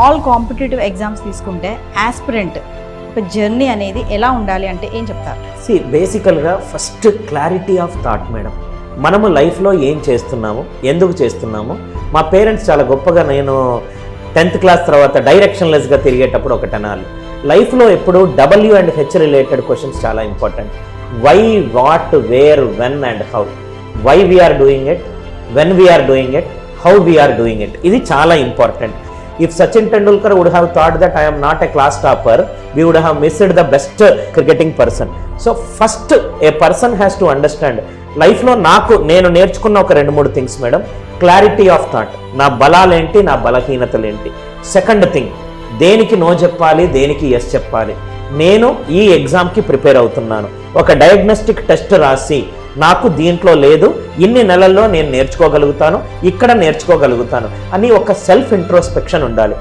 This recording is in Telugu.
ఆల్ కాంపిటేటివ్ ఎగ్జామ్స్ తీసుకుంటే ఆస్పిరెంట్ ఒక జర్నీ అనేది ఎలా ఉండాలి అంటే ఏం చెప్తారు? బేసికల్గా first clarity of thought madam. మనము లైఫ్లో ఏం చేస్తున్నాము, ఎందుకు చేస్తున్నాము. మా పేరెంట్స్ చాలా గొప్పగా, నేను 10th క్లాస్ తర్వాత డైరెక్షన్లెస్గా తిరిగేటప్పుడు ఒకటి అనాలి, లైఫ్లో ఎప్పుడు W and H related questions చాలా important. Why, what, where, when and how. Why we are doing it, when we are doing it, how we are doing it. ఇది చాలా important. If Sachin Tendulkar would have thought that I am not a class topper, we would have missed the best cricketing person. So first a person has to understand, లైఫ్లో నేను నేర్చుకున్న ఒక 2-3 things madam. Clarity of thought, నా బలాలేంటి, నా బలహీనతలేంటి. సెకండ్ థింగ్, దేనికి నో చెప్పాలి, దేనికి ఎస్ చెప్పాలి. నేను ఈ ఎగ్జామ్కి ప్రిపేర్ అవుతున్నాను, ఒక డయాగ్నోస్టిక్ టెస్ట్ రాసి నాకు దీంట్లో లేదు, ఇన్ని నెలల్లో నేను నేర్చుకోగలుగుతాను, ఇక్కడ నేర్చుకోగలుగుతాను అని ఒక సెల్ఫ్ ఇంట్రోస్పెక్షన్ ఉండాలి.